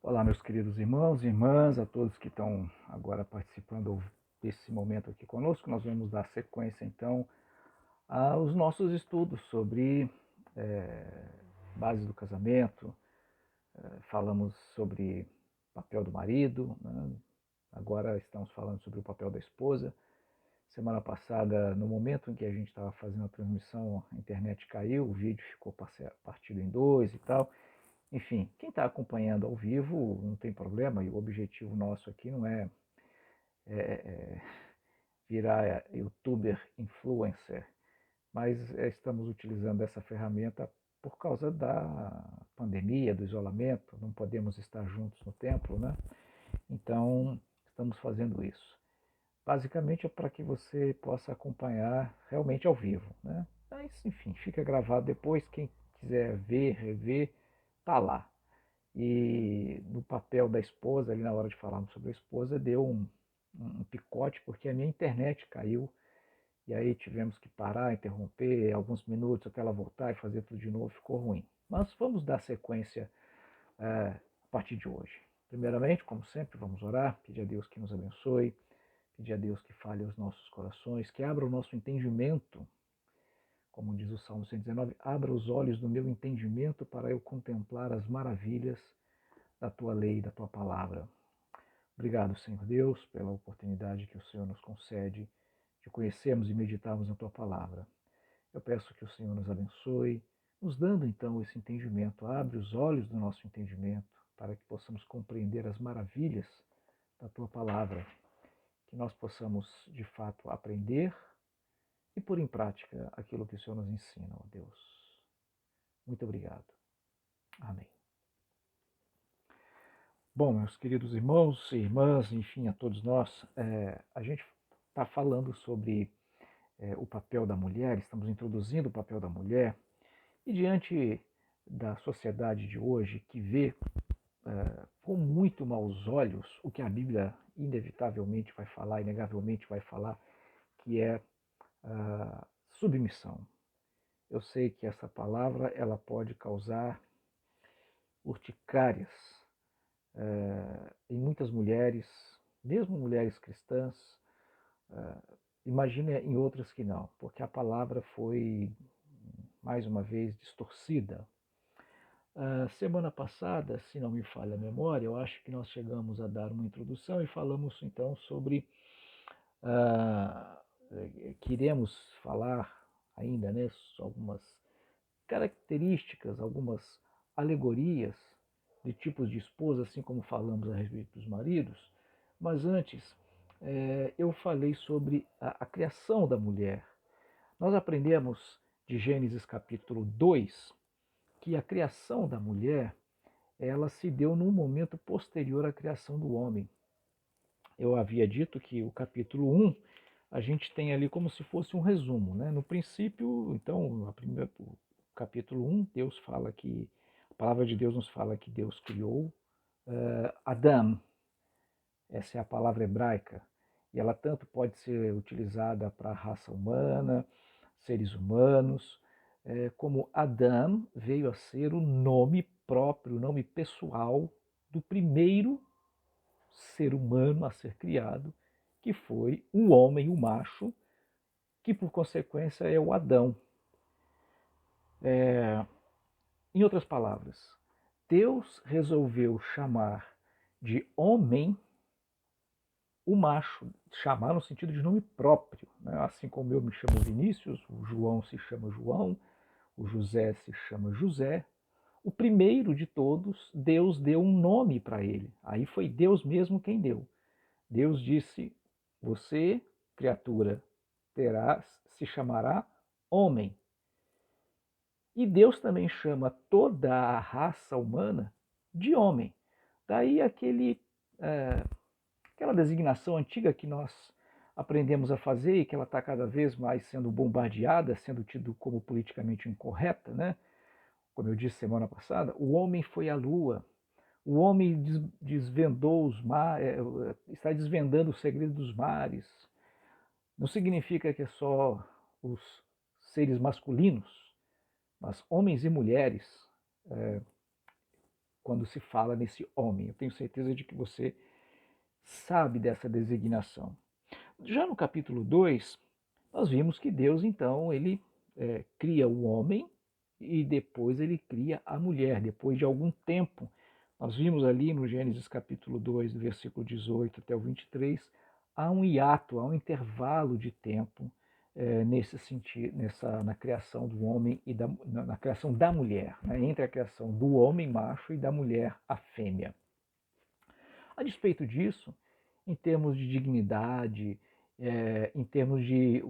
Olá, meus queridos irmãos e irmãs, a todos que estão agora participando desse momento aqui conosco. Nós vamos dar sequência, então, aos nossos estudos sobre base do casamento. Falamos sobre o papel do marido, né? Agora estamos falando sobre o papel da esposa. Semana passada, no momento em que a gente estava fazendo a transmissão, a internet caiu, o vídeo ficou partido em dois e tal. Enfim, quem está acompanhando ao vivo não tem problema, e o objetivo nosso aqui não é, virar youtuber influencer, mas estamos utilizando essa ferramenta por causa da pandemia, do isolamento, não podemos estar juntos no templo, né? Então, estamos fazendo isso. Basicamente é para que você possa acompanhar realmente ao vivo, né? Mas, enfim, fica gravado depois, quem quiser ver, rever, tá lá. E no papel da esposa, ali na hora de falarmos sobre a esposa, deu um picote, porque a minha internet caiu, e aí tivemos que parar, interromper alguns minutos até ela voltar e fazer tudo de novo, ficou ruim. Mas vamos dar sequência a partir de hoje. Primeiramente, como sempre, vamos orar, pedir a Deus que nos abençoe, pedir a Deus que fale aos nossos corações, que abra o nosso entendimento, como diz o Salmo 119, abra os olhos do meu entendimento para eu contemplar as maravilhas da tua lei, da tua palavra. Obrigado, Senhor Deus, pela oportunidade que o Senhor nos concede de conhecermos e meditarmos na tua palavra. Eu peço que o Senhor nos abençoe, nos dando então esse entendimento. Abre os olhos do nosso entendimento para que possamos compreender as maravilhas da tua palavra, que nós possamos de fato aprender e pôr em prática aquilo que o Senhor nos ensina, ó Deus. Muito obrigado. Amém. Bom, meus queridos irmãos e irmãs, enfim, a todos nós, a gente está falando sobre o papel da mulher, estamos introduzindo o papel da mulher, e diante da sociedade de hoje, que vê com muito maus olhos o que a Bíblia inevitavelmente vai falar, inegavelmente vai falar, que é submissão. Eu sei que essa palavra ela pode causar urticárias em muitas mulheres, mesmo mulheres cristãs. Imagine em outras que não, porque a palavra foi, mais uma vez, distorcida. Semana passada, se não me falha a memória, eu acho que nós chegamos a dar uma introdução e falamos então sobre queremos falar ainda, né, algumas características, algumas alegorias de tipos de esposa, assim como falamos a respeito dos maridos. Mas antes, eu falei sobre a criação da mulher. Nós aprendemos de Gênesis capítulo 2 que a criação da mulher ela se deu num momento posterior à criação do homem. Eu havia dito que o capítulo 1 a gente tem ali como se fosse um resumo, né? No princípio, então, o capítulo 1, Deus fala que, a palavra de Deus nos fala que Deus criou Adão, essa é a palavra hebraica, e ela tanto pode ser utilizada para a raça humana, seres humanos, como Adão veio a ser o nome próprio, o nome pessoal do primeiro ser humano a ser criado, que foi o homem, o macho, que por consequência é o Adão. Em outras palavras, Deus resolveu chamar de homem o macho, chamar no sentido de nome próprio, né? Assim como eu me chamo Vinícius, o João se chama João, o José se chama José. O primeiro de todos, Deus deu um nome para ele. Aí foi Deus mesmo quem deu. Deus disse: você, criatura, se chamará homem. E Deus também chama toda a raça humana de homem. Daí aquela designação antiga que nós aprendemos a fazer e que ela está cada vez mais sendo bombardeada, sendo tido como politicamente incorreta, né? Como eu disse semana passada, o homem foi à lua, o homem desvendou os mares, está desvendando o segredo dos mares. Não significa que é só os seres masculinos, mas homens e mulheres quando se fala nesse homem. Eu tenho certeza de que você sabe dessa designação. Já no capítulo 2, nós vimos que Deus, então, ele cria o homem e depois ele cria a mulher, depois de algum tempo. Nós vimos ali no Gênesis capítulo 2, do versículo 18 até o 23, há um hiato, há um intervalo de tempo nesse sentido, na criação do homem e na criação da mulher, né? Entre a criação do homem macho e da mulher a fêmea. A despeito disso, em termos de dignidade, em termos de,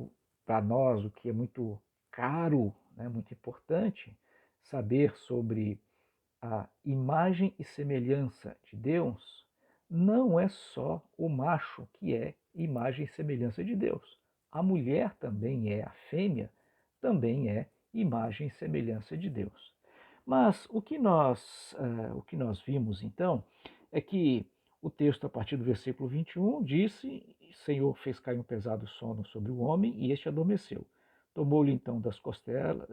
para nós, o que é muito caro, né, muito importante, saber sobre a imagem e semelhança de Deus, não é só o macho que é imagem e semelhança de Deus. A mulher também é, a fêmea também é imagem e semelhança de Deus. Mas o que nós vimos então é que o texto, a partir do versículo 21, disse: Senhor fez cair um pesado sono sobre o homem e este adormeceu. Tomou-lhe então das costelas,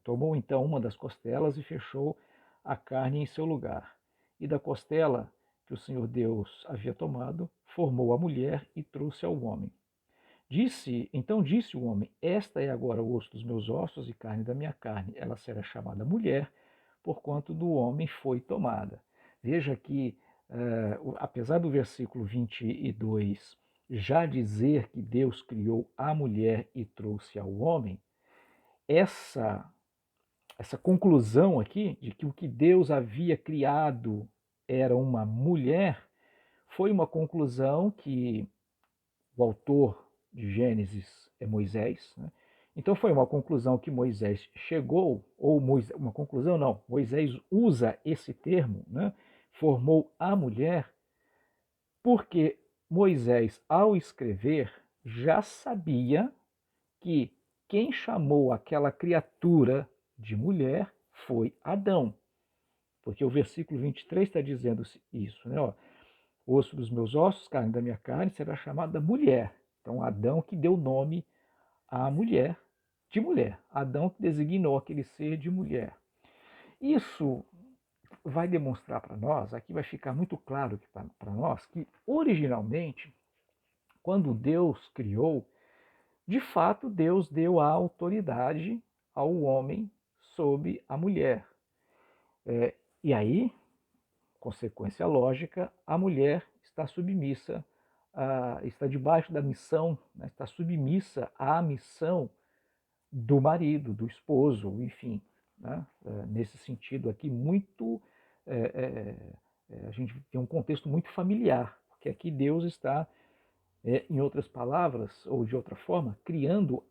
tomou então uma das costelas e fechou a carne em seu lugar. E da costela que o Senhor Deus havia tomado, formou a mulher e trouxe ao homem. Então disse o homem: Esta é agora o osso dos meus ossos e carne da minha carne. Ela será chamada mulher, porquanto do homem foi tomada. Veja que, apesar do versículo 22 já dizer que Deus criou a mulher e trouxe ao homem, essa conclusão aqui de que o que Deus havia criado era uma mulher foi uma conclusão que o autor de Gênesis é Moisés, né? Então foi uma conclusão que Moisés chegou, ou uma conclusão não, Moisés usa esse termo, né? Formou a mulher, porque Moisés, ao escrever, já sabia que quem chamou aquela criatura de mulher foi Adão. Porque o versículo 23 está dizendo isso, né? Ó, osso dos meus ossos, carne da minha carne, será chamada mulher. Então, Adão que deu nome à mulher de mulher. Adão que designou aquele ser de mulher. Isso vai demonstrar para nós, aqui vai ficar muito claro para nós, que originalmente, quando Deus criou, de fato Deus deu a autoridade ao homem sobre a mulher. E aí, consequência lógica, a mulher está submissa, está debaixo da missão, né, está submissa à missão do marido, do esposo, enfim. Né? Nesse sentido aqui, muito. A gente tem um contexto muito familiar, porque aqui Deus está, em outras palavras, ou de outra forma, criando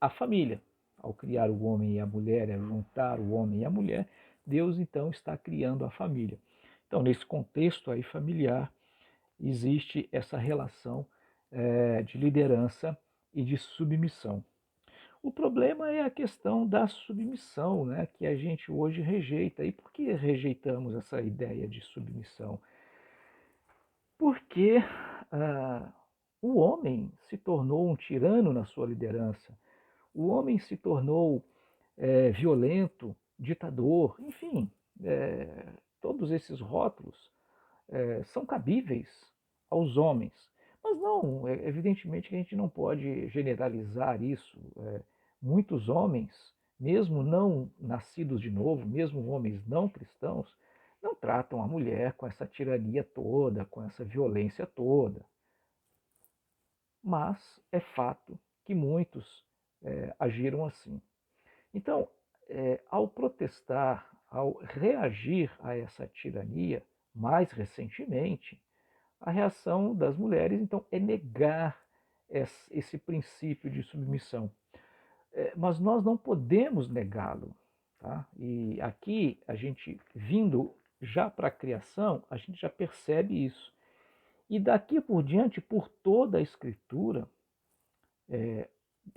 a família. Ao criar o homem e a mulher, a juntar o homem e a mulher, Deus então está criando a família. Então, nesse contexto aí familiar, existe essa relação de liderança e de submissão. O problema é a questão da submissão, né, que a gente hoje rejeita. E por que rejeitamos essa ideia de submissão? Porque o homem se tornou um tirano na sua liderança, o homem se tornou violento, ditador, enfim, todos esses rótulos são cabíveis aos homens. Mas não, evidentemente que a gente não pode generalizar isso. Muitos homens, mesmo não nascidos de novo, mesmo homens não cristãos, não tratam a mulher com essa tirania toda, com essa violência toda. Mas é fato que muitos agiram assim. Então, ao protestar, ao reagir a essa tirania, mais recentemente, a reação das mulheres, então, é negar esse princípio de submissão. Mas nós não podemos negá-lo. Tá? E aqui, a gente, vindo já para a criação, a gente já percebe isso. E daqui por diante, por toda a Escritura,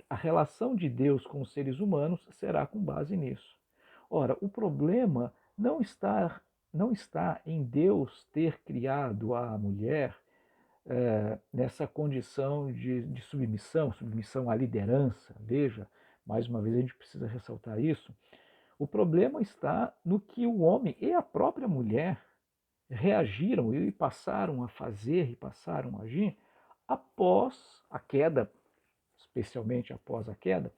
a relação de Deus com os seres humanos será com base nisso. Ora, o problema não está em Deus ter criado a mulher nessa condição de submissão à liderança. Veja, mais uma vez a gente precisa ressaltar isso. O problema está no que o homem e a própria mulher reagiram e passaram a fazer e passaram a agir após a queda, especialmente após a queda,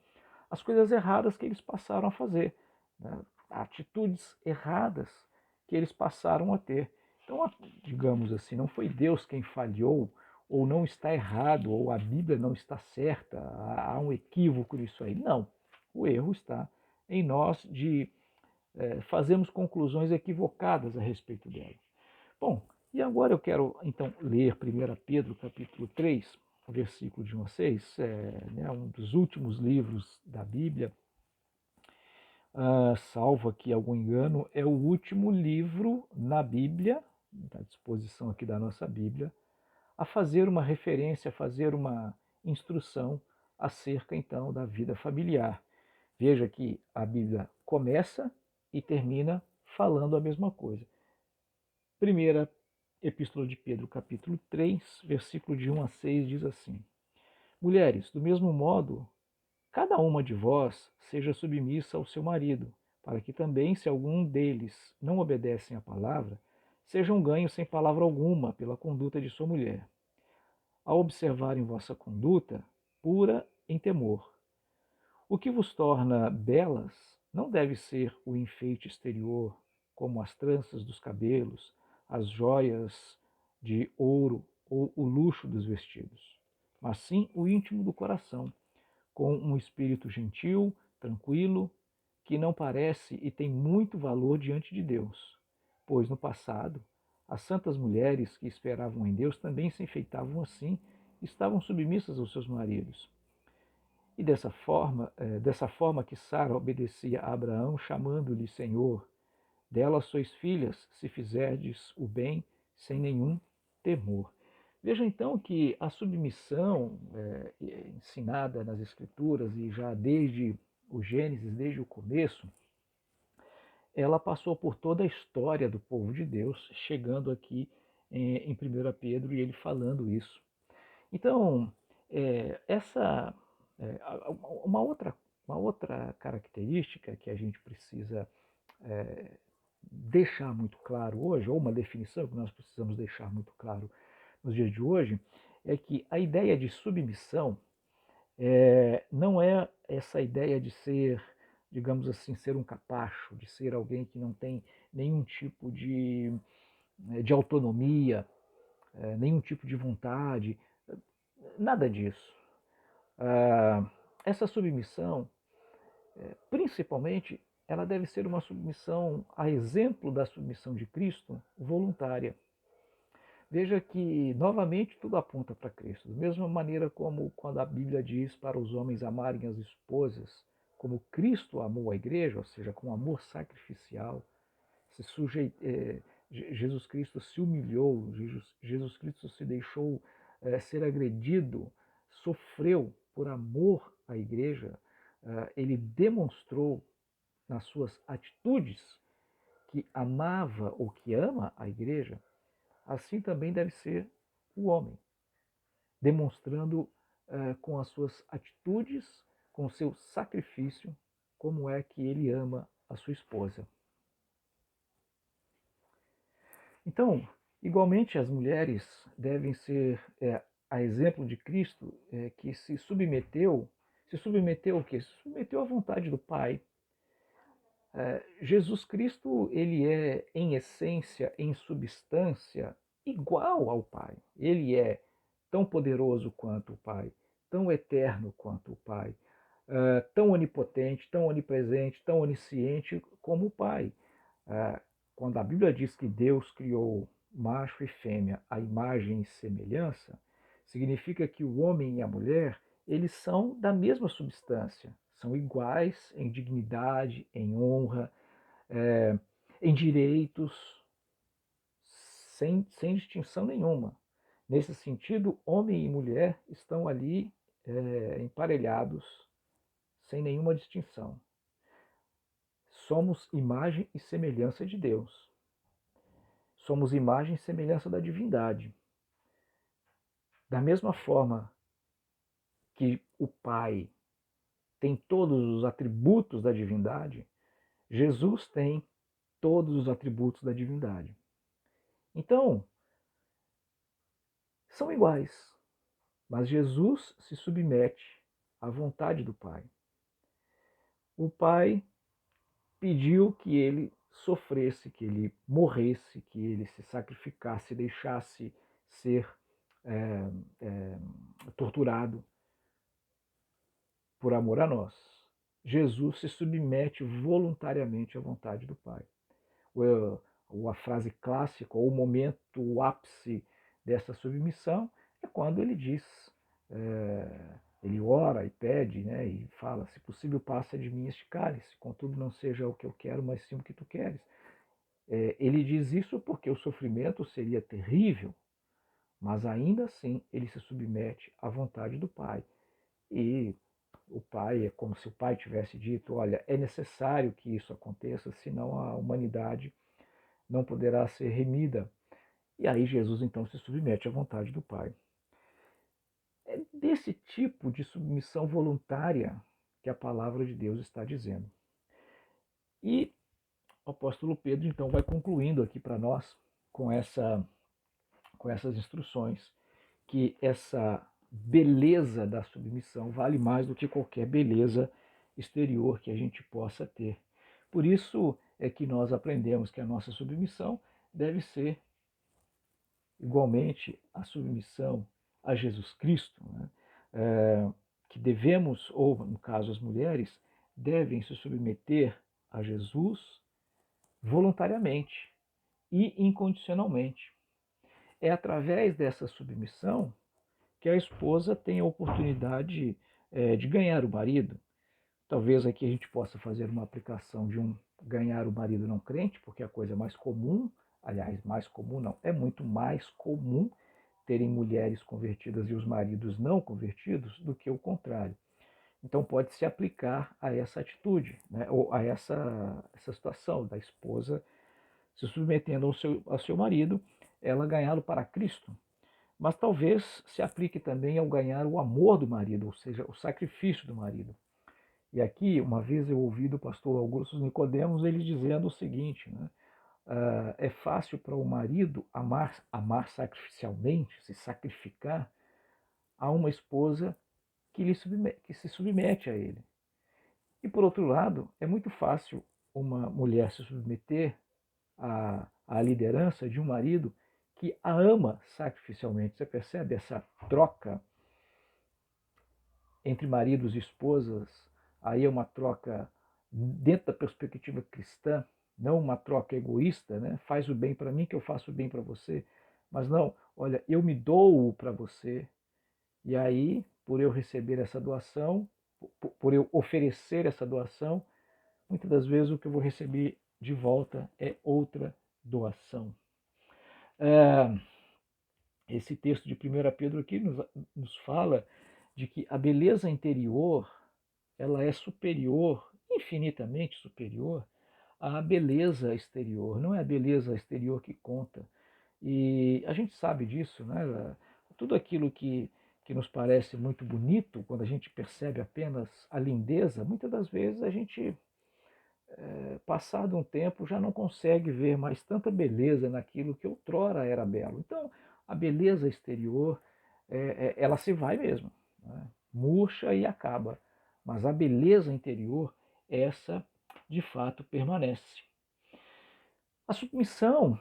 as coisas erradas que eles passaram a fazer, né? Atitudes erradas que eles passaram a ter. Então, digamos assim, não foi Deus quem falhou, ou não está errado, ou a Bíblia não está certa, há um equívoco nisso aí. Não. O erro está em nós de fazermos conclusões equivocadas a respeito dela. Bom, e agora eu quero então ler 1 Pedro capítulo 3, versículo de 1 a 6, né, um dos últimos livros da Bíblia, salvo aqui algum engano, é o último livro na Bíblia, à disposição aqui da nossa Bíblia, a fazer uma referência, a fazer uma instrução acerca então da vida familiar. Veja que a Bíblia começa e termina falando a mesma coisa. Primeira Epístola de Pedro, capítulo 3, versículo de 1 a 6, diz assim: Mulheres, do mesmo modo, cada uma de vós seja submissa ao seu marido, para que também, se algum deles não obedecem à palavra, sejam ganhos sem palavra alguma pela conduta de sua mulher. Ao observarem vossa conduta, pura em temor. O que vos torna belas não deve ser o enfeite exterior, como as tranças dos cabelos, as joias de ouro ou o luxo dos vestidos, mas sim o íntimo do coração, com um espírito gentil, tranquilo, que não parece e tem muito valor diante de Deus. Pois no passado, as santas mulheres que esperavam em Deus também se enfeitavam assim, estavam submissas aos seus maridos. E dessa forma que Sara obedecia a Abraão, chamando-lhe Senhor, dela sois filhas, se fizerdes o bem sem nenhum temor. Veja então que a submissão ensinada nas Escrituras e já desde o Gênesis, desde o começo, ela passou por toda a história do povo de Deus, chegando aqui em 1 Pedro e ele falando isso. Então, essa uma outra característica que a gente precisa é, deixar muito claro hoje, ou uma definição que nós precisamos deixar muito claro nos dias de hoje, é que a ideia de submissão não é essa ideia de ser, digamos assim, ser um capacho, de ser alguém que não tem nenhum tipo de autonomia, nenhum tipo de vontade, nada disso. Essa submissão, principalmente, ela deve ser uma submissão, a exemplo da submissão de Cristo, voluntária. Veja que, novamente, tudo aponta para Cristo. Da mesma maneira como quando a Bíblia diz para os homens amarem as esposas, como Cristo amou a igreja, ou seja, com amor sacrificial, Jesus Cristo se humilhou, Jesus Cristo se deixou ser agredido, sofreu por amor à igreja, ele demonstrou nas suas atitudes que amava ou que ama a igreja. Assim também deve ser o homem, demonstrando com as suas atitudes, com o seu sacrifício, como é que ele ama a sua esposa. Então, igualmente as mulheres devem ser, a exemplo de Cristo, que se submeteu o quê? Se submeteu à vontade do Pai. Jesus Cristo, ele é, em essência, em substância, igual ao Pai. Ele é tão poderoso quanto o Pai, tão eterno quanto o Pai, tão onipotente, tão onipresente, tão onisciente como o Pai. Quando a Bíblia diz que Deus criou macho e fêmea à imagem e semelhança, significa que o homem e a mulher, eles são da mesma substância, são iguais em dignidade, em honra, é, em direitos, sem distinção nenhuma. Nesse sentido, homem e mulher estão ali emparelhados, sem nenhuma distinção. Somos imagem e semelhança de Deus. Somos imagem e semelhança da divindade. Da mesma forma que o Pai tem todos os atributos da divindade, Jesus tem todos os atributos da divindade. Então, são iguais, mas Jesus se submete à vontade do Pai. O Pai pediu que ele sofresse, que ele morresse, que ele se sacrificasse, deixasse ser é, é, torturado por amor a nós. Jesus se submete voluntariamente à vontade do Pai. A frase clássica, ou o momento, o ápice dessa submissão é quando ele diz, ele ora e pede, né, e fala, se possível passa de mim este cálice, contudo não seja o que eu quero, mas sim o que tu queres. Ele diz isso porque o sofrimento seria terrível, mas ainda assim ele se submete à vontade do Pai. E o Pai, é como se o Pai tivesse dito, olha, é necessário que isso aconteça, senão a humanidade não poderá ser remida. E aí Jesus então se submete à vontade do Pai. É desse tipo de submissão voluntária que a palavra de Deus está dizendo. E o apóstolo Pedro então vai concluindo aqui para nós com essas instruções, que essa beleza da submissão vale mais do que qualquer beleza exterior que a gente possa ter. Por isso é que nós aprendemos que a nossa submissão deve ser igualmente a submissão a Jesus Cristo, né? Que devemos, ou no caso as mulheres, devem se submeter a Jesus voluntariamente e incondicionalmente. É através dessa submissão que a esposa tem a oportunidade de ganhar o marido. Talvez aqui a gente possa fazer uma aplicação de ganhar o marido não crente, porque é a coisa mais comum, aliás, mais comum não, é muito mais comum terem mulheres convertidas e os maridos não convertidos do que o contrário. Então pode se aplicar a essa atitude, né, ou a essa situação da esposa se submetendo ao seu marido, ela ganhá-lo para Cristo. Mas talvez se aplique também ao ganhar o amor do marido, ou seja, o sacrifício do marido. E aqui, uma vez eu ouvi do pastor Augusto Nicodemos ele dizendo o seguinte, né? É fácil para o marido amar sacrificialmente, se sacrificar a uma esposa que se submete a ele. E por outro lado, é muito fácil uma mulher se submeter à liderança de um marido que a ama sacrificialmente. Você percebe essa troca entre maridos e esposas? Aí é uma troca dentro da perspectiva cristã, não uma troca egoísta, né? Faz o bem para mim que eu faço o bem para você. Mas não, olha, eu me dou para você, e aí, por eu receber essa doação, por eu oferecer essa doação, muitas das vezes o que eu vou receber de volta é outra doação. Esse texto de 1 Pedro aqui nos fala de que a beleza interior ela é superior, infinitamente superior, à beleza exterior. Não é a beleza exterior que conta. E a gente sabe disso, né? Tudo aquilo que nos parece muito bonito, quando a gente percebe apenas a lindeza, muitas das vezes a gente, passado um tempo, já não consegue ver mais tanta beleza naquilo que outrora era belo. Então, a beleza exterior, ela se vai mesmo, né? Murcha e acaba. Mas a beleza interior, essa de fato permanece. A submissão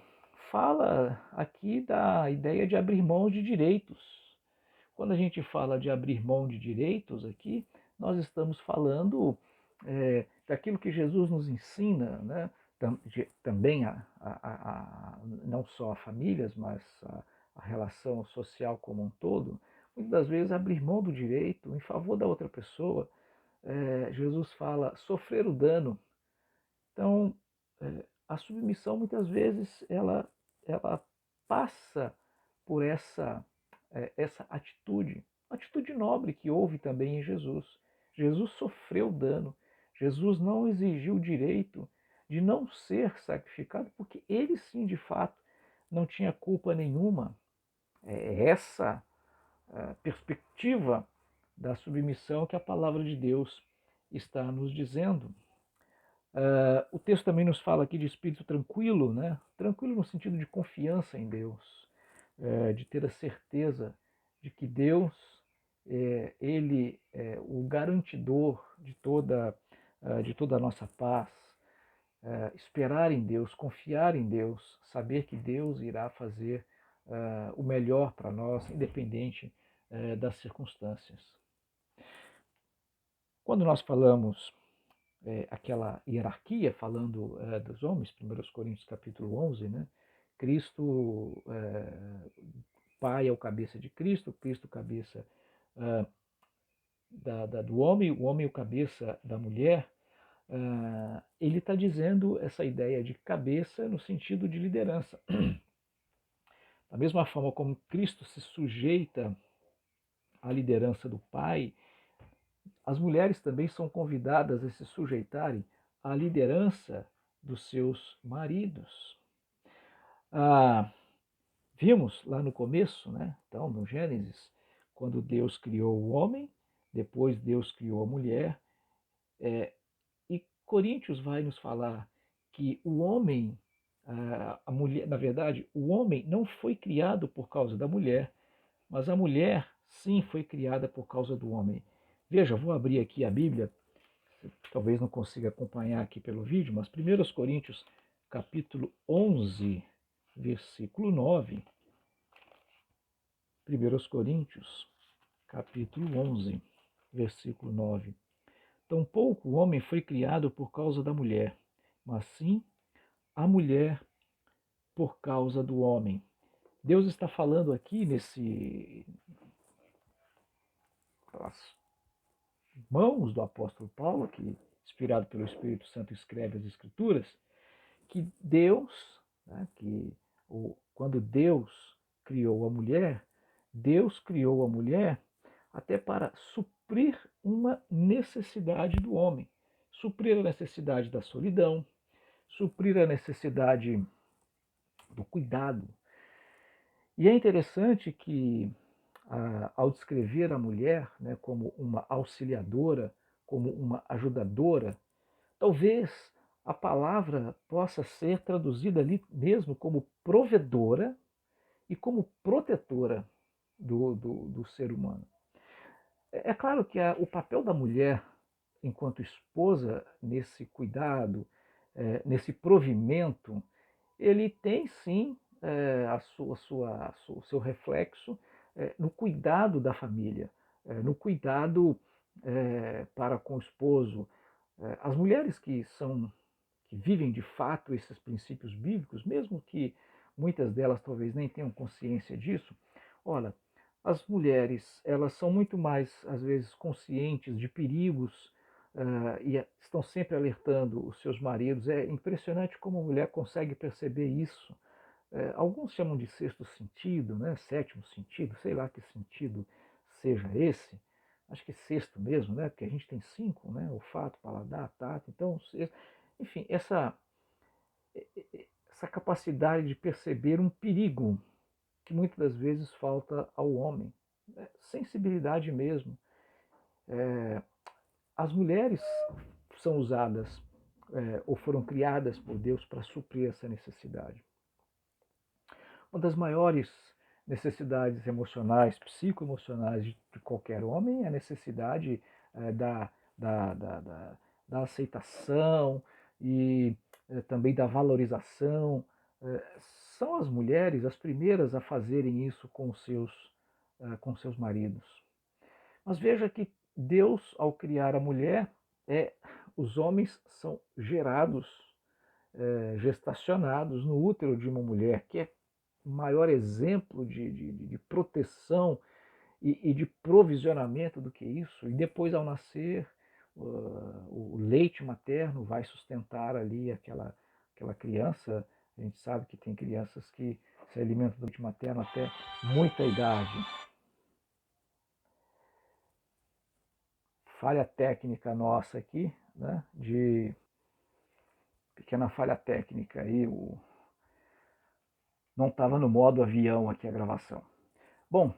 fala aqui da ideia de abrir mão de direitos. Quando a gente fala de abrir mão de direitos aqui, nós estamos falando daquilo que Jesus nos ensina, né? Também não só a famílias, mas a relação social como um todo. Muitas das vezes abrir mão do direito em favor da outra pessoa. Jesus fala sofrer o dano. Então, a submissão muitas vezes ela passa por essa atitude nobre que houve também em Jesus. Jesus sofreu dano. Jesus não exigiu o direito de não ser sacrificado, porque ele sim, de fato, não tinha culpa nenhuma. É essa perspectiva da submissão que a palavra de Deus está nos dizendo. O texto também nos fala aqui de espírito tranquilo, né? Tranquilo no sentido de confiança em Deus, de ter a certeza de que Deus, Ele é o garantidor de toda a nossa paz. Esperar em Deus, confiar em Deus, saber que Deus irá fazer o melhor para nós, independente das circunstâncias. Quando nós falamos aquela hierarquia, falando dos homens, 1 Coríntios capítulo 11, né? Cristo, Pai é o cabeça de Cristo, Cristo cabeça do homem, o homem é o cabeça da mulher. Ele está dizendo essa ideia de cabeça no sentido de liderança. Da mesma forma como Cristo se sujeita à liderança do Pai, as mulheres também são convidadas a se sujeitarem à liderança dos seus maridos. Vimos lá no começo, né? Então, no Gênesis, quando Deus criou o homem, depois Deus criou a mulher, e Coríntios vai nos falar que o homem, a mulher, na verdade, o homem não foi criado por causa da mulher, mas a mulher sim foi criada por causa do homem. Veja, vou abrir aqui a Bíblia, talvez não consiga acompanhar aqui pelo vídeo, mas 1 Coríntios capítulo 11, versículo 9. 1 Coríntios capítulo 11, versículo 9. Tampouco o homem foi criado por causa da mulher, mas sim a mulher por causa do homem. Deus está falando aqui nas mãos do apóstolo Paulo, que, inspirado pelo Espírito Santo, escreve as Escrituras, que Deus, né, quando Deus criou a mulher, Deus criou a mulher até para suprir uma necessidade do homem, suprir a necessidade da solidão, suprir a necessidade do cuidado. E é interessante que, ao descrever a mulher, né, como uma auxiliadora, como uma ajudadora, talvez a palavra possa ser traduzida ali mesmo como provedora e como protetora do ser humano. É claro que o papel da mulher enquanto esposa nesse cuidado, nesse provimento, ele tem sim o seu reflexo no cuidado da família, no cuidado para com o esposo. As mulheres que vivem de fato esses princípios bíblicos, mesmo que muitas delas talvez nem tenham consciência disso, olha, as mulheres elas são muito mais às vezes conscientes de perigos e estão sempre alertando os seus maridos. É impressionante como a mulher consegue perceber isso. Alguns chamam de sexto sentido, né? Sétimo sentido, sei lá que sentido seja esse. Acho que sexto mesmo, né? Porque a gente tem cinco, né? Olfato, paladar, tato. Então, enfim, essa capacidade de perceber um perigo que muitas das vezes falta ao homem. Sensibilidade mesmo. As mulheres são usadas ou foram criadas por Deus para suprir essa necessidade. Uma das maiores necessidades emocionais, psicoemocionais de qualquer homem é a necessidade da, da, da, da, da aceitação e também da valorização. São as mulheres as primeiras a fazerem isso com seus maridos. Mas veja que Deus, ao criar a mulher, os homens são gerados, gestacionados no útero de uma mulher, que é o maior exemplo de proteção e de provisionamento do que isso. E depois, ao nascer, o leite materno vai sustentar ali aquela criança. A gente sabe que tem crianças que se alimentam do leite materno até muita idade. Falha técnica nossa aqui, né? De pequena falha técnica aí, não estava no modo avião aqui a gravação. Bom,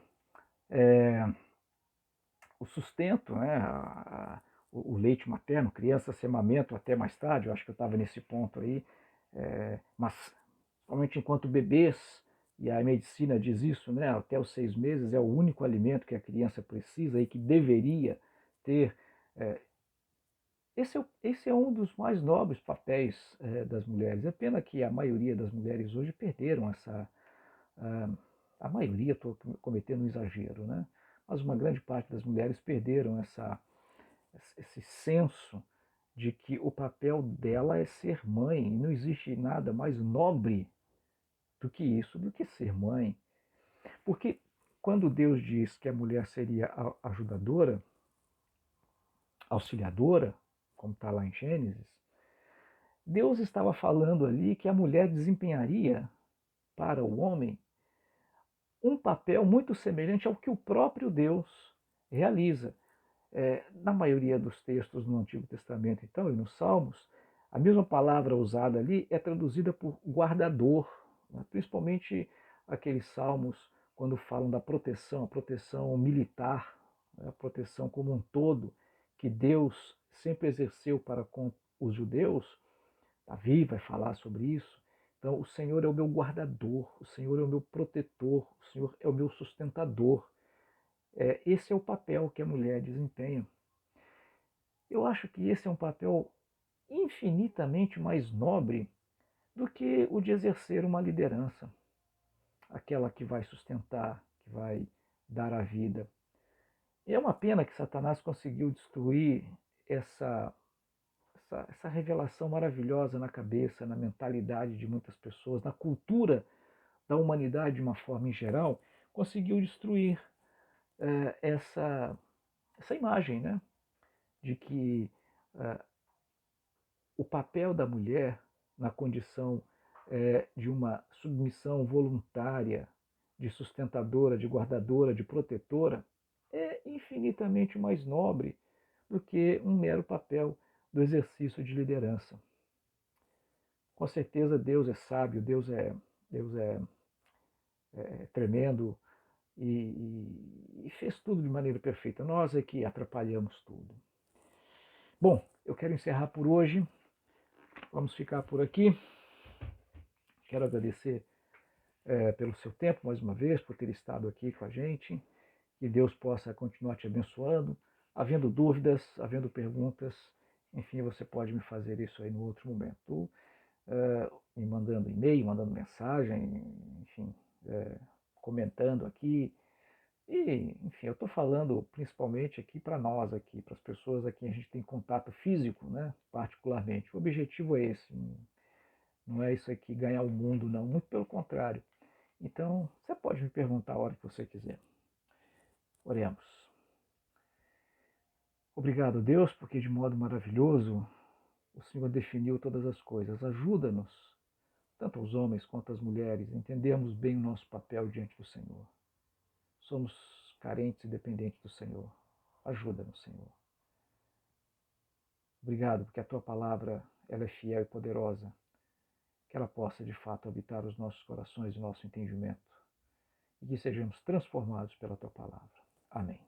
o sustento, né, o leite materno, criança sem mamento até mais tarde, eu acho que eu estava nesse ponto aí, mas somente enquanto bebês, e a medicina diz isso, né, até os 6 meses é o único alimento que a criança precisa e que deveria ter. É, esse é um dos mais nobres papéis das mulheres. É pena que a maioria das mulheres hoje perderam essa. A maioria, estou cometendo um exagero, né? Mas uma grande parte das mulheres perderam esse senso de que o papel dela é ser mãe. E não existe nada mais nobre do que isso, do que ser mãe. Porque quando Deus diz que a mulher seria ajudadora, auxiliadora, como está lá em Gênesis, Deus estava falando ali que a mulher desempenharia para o homem um papel muito semelhante ao que o próprio Deus realiza. Na maioria dos textos no Antigo Testamento, então, e nos Salmos, a mesma palavra usada ali é traduzida por guardador, né? Principalmente aqueles salmos quando falam da proteção, a proteção militar, né? A proteção como um todo, que Deus sempre exerceu para com os judeus. Davi vai falar sobre isso. Então, o Senhor é o meu guardador, o Senhor é o meu protetor, o Senhor é o meu sustentador. Esse é o papel que a mulher desempenha. Eu acho que esse é um papel infinitamente mais nobre do que o de exercer uma liderança, aquela que vai sustentar, que vai dar a vida. E é uma pena que Satanás conseguiu destruir essa revelação maravilhosa na cabeça, na mentalidade de muitas pessoas, na cultura da humanidade de uma forma em geral, conseguiu destruir essa imagem, né, de que o papel da mulher na condição de uma submissão voluntária, de sustentadora, de guardadora, de protetora, é infinitamente mais nobre do que um mero papel do exercício de liderança. Com certeza Deus é sábio, Deus é tremendo e fez tudo de maneira perfeita. Nós é que atrapalhamos tudo. Bom, eu quero encerrar por hoje. Vamos ficar por aqui. Quero agradecer pelo seu tempo, mais uma vez, por ter estado aqui com a gente. Que Deus possa continuar te abençoando. Havendo dúvidas, havendo perguntas, enfim, você pode me fazer isso aí no outro momento. Me mandando e-mail, mandando mensagem, enfim, comentando aqui. E, enfim, eu estou falando principalmente aqui para nós, aqui, para as pessoas aqui, a gente tem contato físico, né, particularmente. O objetivo é esse, não é isso aqui ganhar o mundo, não, muito pelo contrário. Então, você pode me perguntar a hora que você quiser. Oremos. Obrigado, Deus, porque de modo maravilhoso o Senhor definiu todas as coisas. Ajuda-nos, tanto os homens quanto as mulheres, a entendermos bem o nosso papel diante do Senhor. Somos carentes e dependentes do Senhor. Ajuda-nos, Senhor. Obrigado, porque a tua palavra ela é fiel e poderosa, que ela possa de fato habitar os nossos corações e nosso entendimento, e que sejamos transformados pela tua palavra. Amém.